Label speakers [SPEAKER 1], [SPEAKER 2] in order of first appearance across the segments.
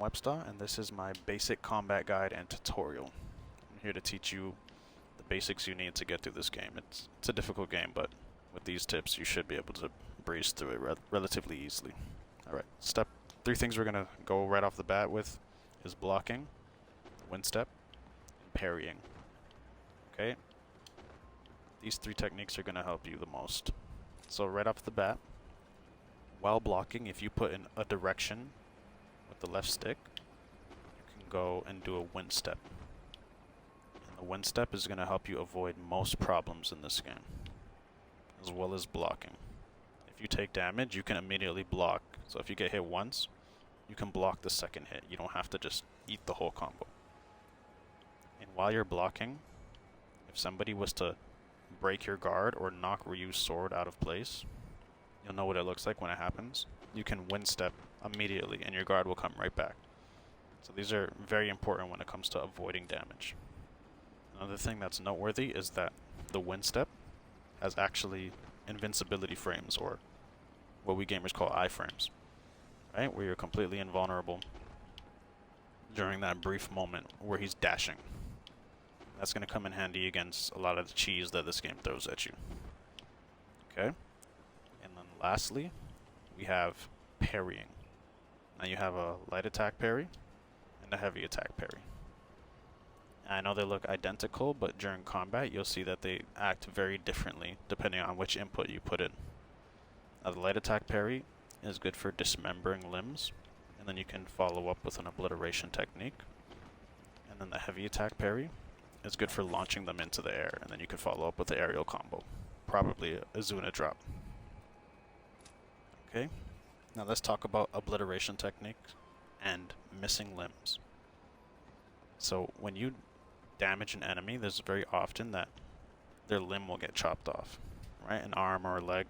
[SPEAKER 1] Webster, and this is my basic combat guide and tutorial. I'm here to teach you the basics you need to get through this game. It's a difficult game, but with these tips you should be able to breeze through it relatively easily. Alright, three things we're going to go right off the bat with is blocking, wind step, and parrying. Okay? These three techniques are going to help you the most. So right off the bat, while blocking, if you put in a direction with the left stick, you can go and do a wind step. And the wind step is going to help you avoid most problems in this game, as well as blocking. If you take damage, you can immediately block. So if you get hit once, you can block the second hit. You don't have to just eat the whole combo. And while you're blocking, if somebody was to break your guard or knock Ryu's sword out of place, you'll know what it looks like when it happens. You can wind step immediately and your guard will come right back. So these are very important when it comes to avoiding damage. Another thing that's noteworthy is that the wind step has actually invincibility frames, or what we gamers call iframes, right? Where you're completely invulnerable during that brief moment where he's dashing. That's going to come in handy against a lot of the cheese that this game throws at you. Okay? And then lastly, we have parrying. Now you have a light attack parry and a heavy attack parry. I know they look identical, but during combat you'll see that they act very differently depending on which input you put in. Now the light attack parry is good for dismembering limbs, and then you can follow up with an obliteration technique. And then the heavy attack parry is good for launching them into the air, and then you can follow up with the aerial combo, probably a Zuna drop. Okay, now let's talk about obliteration technique and missing limbs. So when you damage an enemy, there's very often that their limb will get chopped off, right? An arm or a leg,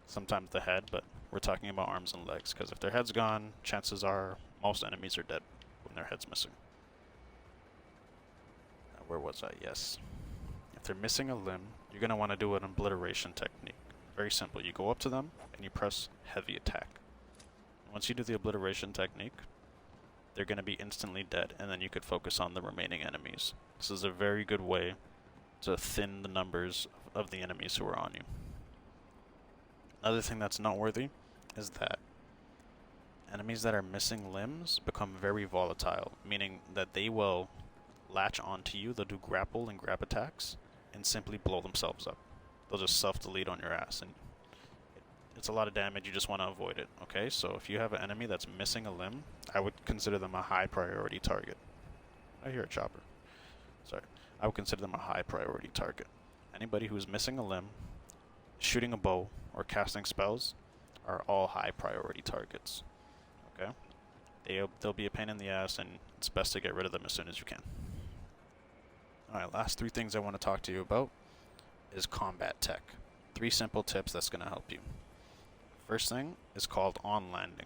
[SPEAKER 1] sometimes the head, but we're talking about arms and legs, because if their head's gone, chances are most enemies are dead when their head's missing. Where was I? Yes. If they're missing a limb, you're going to want to do an obliteration technique. Very simple. You go up to them and you press heavy attack. Once you do the obliteration technique, they're going to be instantly dead, and then you could focus on the remaining enemies. This is a very good way to thin the numbers of the enemies who are on you. Another thing that's noteworthy is that enemies that are missing limbs become very volatile, meaning that they will latch onto you, they'll do grapple and grab attacks, and simply blow themselves up. They'll just self-delete on your ass, and it's a lot of damage. You just want to avoid it, okay? So if you have an enemy that's missing a limb, I would consider them a high priority target. I hear a chopper. Sorry. I would consider them a high priority target. Anybody who's missing a limb, shooting a bow, or casting spells are all high priority targets, okay? They'll be a pain in the ass, and it's best to get rid of them as soon as you can. Alright, last three things I want to talk to you about is combat tech. 3 simple tips that's going to help you. First thing is called on landing.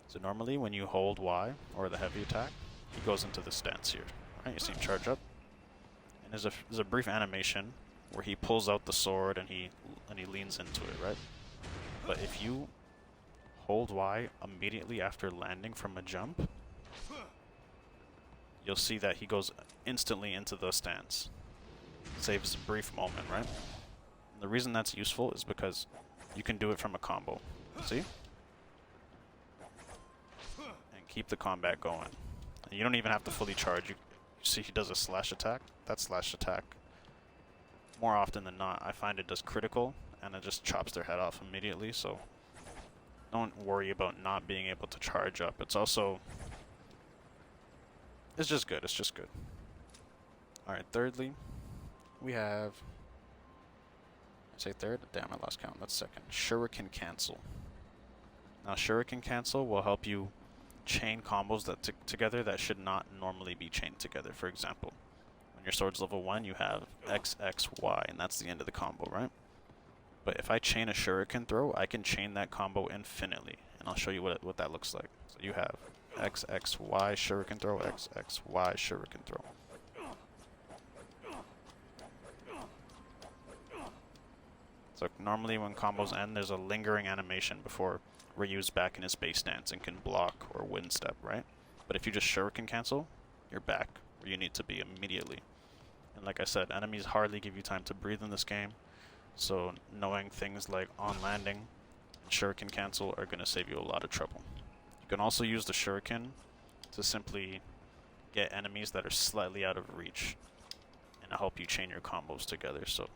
[SPEAKER 1] So normally when you hold Y, or the heavy attack, he goes into the stance here. Right? You see him charge up. And there's a brief animation where he pulls out the sword and he leans into it, right? But if you hold Y immediately after landing from a jump, you'll see that he goes instantly into the stance. Saves a brief moment, right? And the reason that's useful is because you can do it from a combo. See? And keep the combat going. And you don't even have to fully charge. You see he does a slash attack. That slash attack, more often than not, I find it does critical, and it just chops their head off immediately, so don't worry about not being able to charge up. It's just good. It's just good. Alright, thirdly, we have... Say third? Damn, I lost count. That's second. Shuriken cancel. Now, Shuriken cancel will help you chain combos that together that should not normally be chained together. For example, when your sword's level 1, you have X, X, Y, and that's the end of the combo, right? But if I chain a Shuriken throw, I can chain that combo infinitely, and I'll show you what that looks like. So you have X, X, Y, Shuriken throw, X, X, Y, Shuriken throw. So normally when combos end, there's a lingering animation before Ryu's back in his base stance and can block or wind step, right? But if you just shuriken cancel, you're back where you need to be immediately. And like I said, enemies hardly give you time to breathe in this game, so knowing things like on landing and shuriken cancel are going to save you a lot of trouble. You can also use the shuriken to simply get enemies that are slightly out of reach and help you chain your combos together, so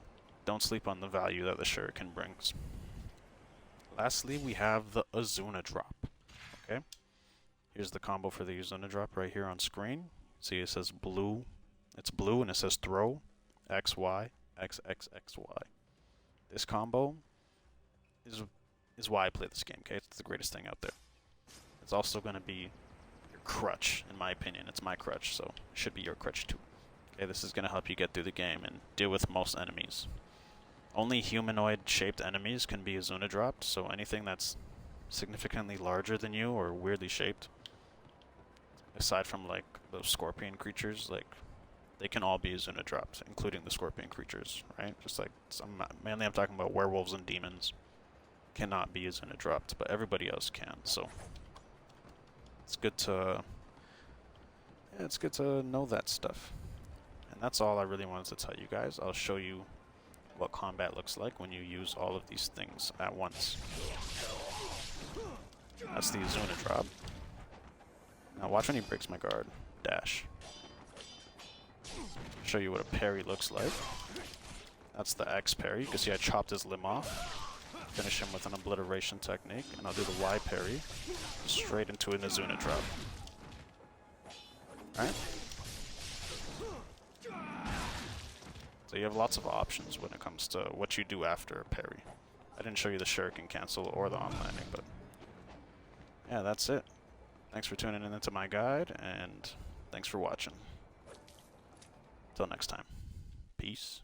[SPEAKER 1] don't sleep on the value that the shuriken brings. Lastly, we have the Azuna drop. Okay, here's the combo for the Azuna drop right here on screen. See, it says blue. It's blue and it says throw X Y X X X Y. This combo is why I play this game. Okay, it's the greatest thing out there. It's also going to be your crutch, in my opinion. It's my crutch, so it should be your crutch too. Okay, this is going to help you get through the game and deal with most enemies. Only humanoid-shaped enemies can be Azuna dropped, so anything that's significantly larger than you or weirdly shaped, aside from like those scorpion creatures, like they can all be Azuna dropped, including the scorpion creatures, right? Just like mainly I'm talking about werewolves and demons cannot be Azuna dropped, but everybody else can. So it's good to know that stuff. And that's all I really wanted to tell you guys. I'll show you what combat looks like when you use all of these things at once. That's the Azuna drop. Now watch when he breaks my guard. Dash. Show you what a parry looks like. That's the X parry. You can see I chopped his limb off. Finish him with an obliteration technique, and I'll do the Y parry straight into an Azuna drop. Alright? So you have lots of options when it comes to what you do after a parry. I didn't show you the shuriken cancel or the on landing, but yeah, that's it. Thanks for tuning in into my guide, and thanks for watching. Till next time. Peace.